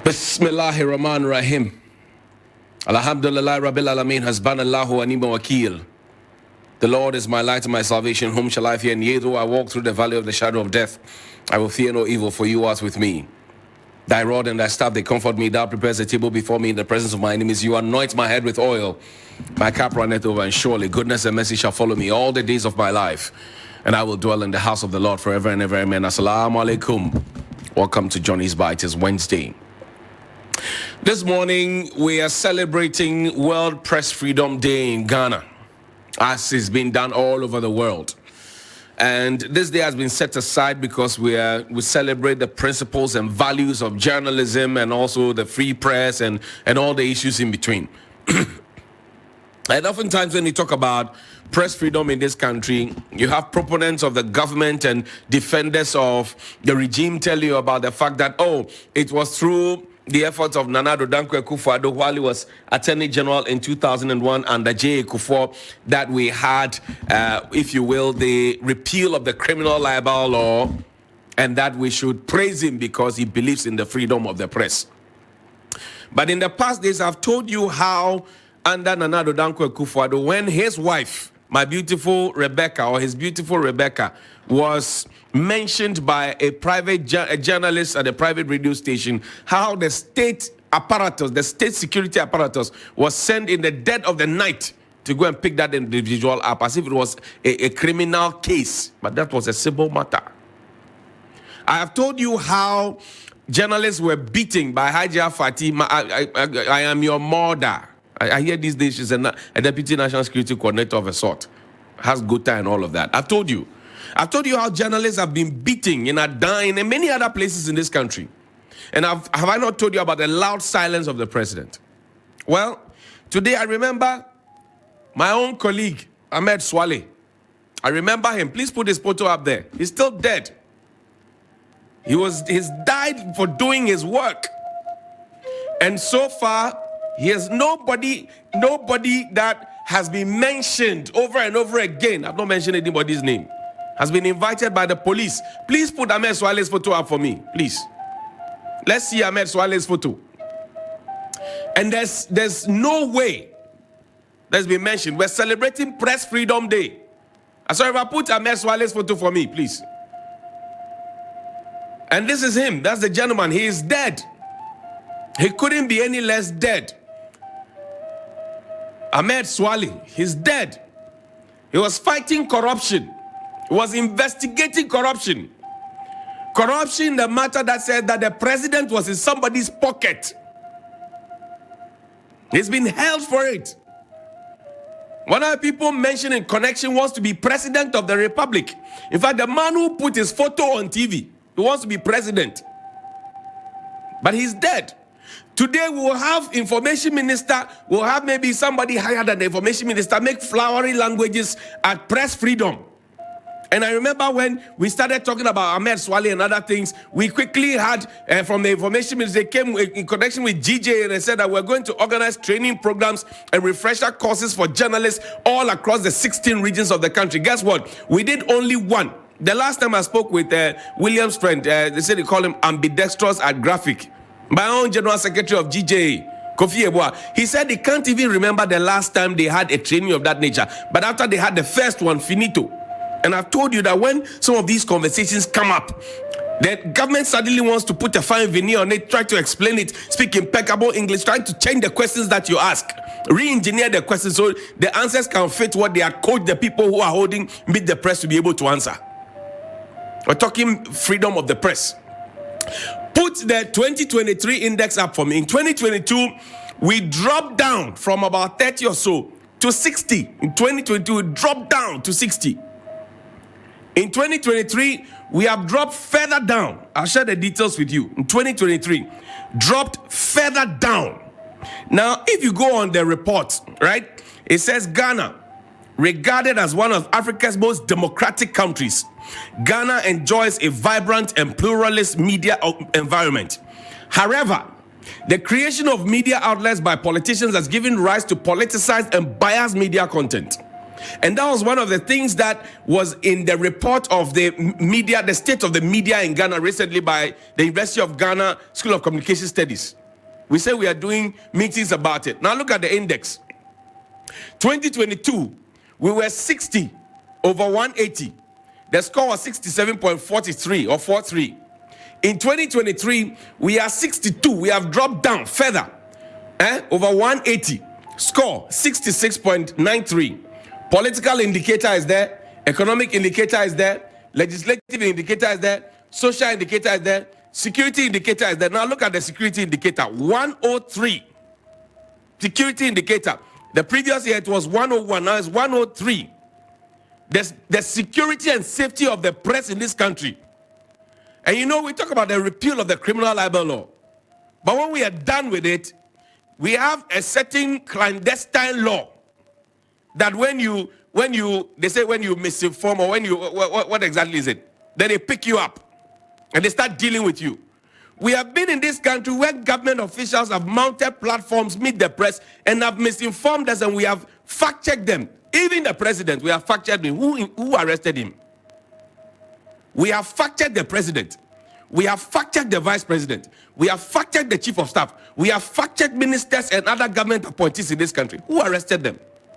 Bismillahir Rahmanir Rahim. Alhamdulillah Rabbil Alameen, Hasbanallahu wa ni'mal wakeel. The Lord is my light and my salvation. Whom shall I fear? And yea, though I walk through the valley of the shadow of death, I will fear no evil, for you are with me. Thy rod and thy staff, they comfort me. Thou prepares a table before me in the presence of my enemies. You anoint my head with oil. My cup runneth over, and surely goodness and mercy shall follow me all the days of my life. And I will dwell in the house of the Lord forever and ever. Amen. Assalamu alaikum. Welcome to Johnny's Bite. It's Wednesday. This morning, we are celebrating World Press Freedom Day in Ghana, as it's been done all over the world. And this day has been set aside because we celebrate the principles and values of journalism and also the free press and all the issues in between. And oftentimes when you talk about press freedom in this country, you have proponents of the government and defenders of the regime tell you about the fact that, oh, it was through the efforts of Nana Addo Dankwa Akufo-Addo while he was Attorney General in 2001 under J.A. Kufuor that we had, if you will, the repeal of the criminal libel law, and that we should praise him because he believes in the freedom of the press. But in the past days, I've told you how under Nana Addo Dankwa Akufo-Addo, when his wife, my beautiful Rebecca, or his beautiful Rebecca, was mentioned by a private journalist at a private radio station, how the state apparatus, the state security apparatus, was sent in the dead of the night to go and pick that individual up as if it was a criminal case. But that was a civil matter. I have told you how journalists were beaten by Hajia Fatima. I am your mother. I hear these days she's a deputy national security coordinator of a sort, has Gota and all of that. I've told you how journalists have been beaten in Adan and many other places in this country. And have I not told you about the loud silence of the president? Well, today I remember my own colleague, Ahmed Swale. I remember him. Please put his photo up there. He's still dead. He's died for doing his work. And so far, he has nobody that has been mentioned over and over again. I've not mentioned anybody's name. Has been invited by the police. Please put Ahmed Swale's photo up for me, please. Let's see Ahmed Swale's photo. And there's no way that's been mentioned. We're celebrating Press Freedom Day. So if I put Ahmed Swale's photo for me, please. And this is him. That's the gentleman. He is dead. He couldn't be any less dead. Ahmed Swale, he's dead. He was fighting corruption. He was investigating corruption. Corruption, the matter that said that the president was in somebody's pocket. He's been held for it. One of the people mentioned in connection wants to be president of the republic. In fact, the man who put his photo on TV, he wants to be president. But he's dead. Today we will have information minister, we'll have maybe somebody higher than the information minister make flowery languages at press freedom. And I remember when we started talking about Ahmed Swale and other things, we quickly had from the information minister, they came in connection with GJ and they said that we're going to organize training programs and refresher courses for journalists all across the 16 regions of the country. Guess what? We did only one. The last time I spoke with William's friend, they said they call him ambidextrous at graphic. My own General Secretary of GJ, Kofi Eboa, he said he can't even remember the last time they had a training of that nature. But after they had the first one, finito. And I've told you that when some of these conversations come up, the government suddenly wants to put a fine veneer on it, try to explain it, speak impeccable English, trying to change the questions that you ask, re-engineer the questions so the answers can fit what they are coached the people who are holding meet the press to be able to answer. We're talking freedom of the press. Put the 2023 index up for me. In 2022, we dropped down from about 30 or so to 60. In 2022, we dropped down to 60. In 2023, we have dropped further down. I'll share the details with you. In 2023, dropped further down. Now, if you go on the report, right, it says Ghana, regarded as one of Africa's most democratic countries, Ghana enjoys a vibrant and pluralist media environment. However, the creation of media outlets by politicians has given rise to politicized and biased media content. And that was one of the things that was in the report of the media, the state of the media in Ghana recently by the University of Ghana School of Communication Studies. We say we are doing meetings about it. Now look at the index. 2022, we were 60 over 180. The score was 67.43 or 43. In 2023, we are 62. We have dropped down further. Over 180. Score 66.93. Political indicator is there. Economic indicator is there. Legislative indicator is there. Social indicator is there. Security indicator is there. Now look at the security indicator. 103. Security indicator. The previous year it was 101. Now it's 103. The security and safety of the press in this country. And you know, we talk about the repeal of the criminal libel law. But when we are done with it, we have a certain clandestine law that when you misinform, or when you, what exactly is it? Then they pick you up and they start dealing with you. We have been in this country where government officials have mounted platforms, meet the press, and have misinformed us, and we have fact-checked them. Even the president, we have fact-checked him. Who arrested him? We have fact-checked the president. We have fact-checked the vice president. We have fact-checked the chief of staff. We have fact-checked ministers and other government appointees in this country. Who arrested them?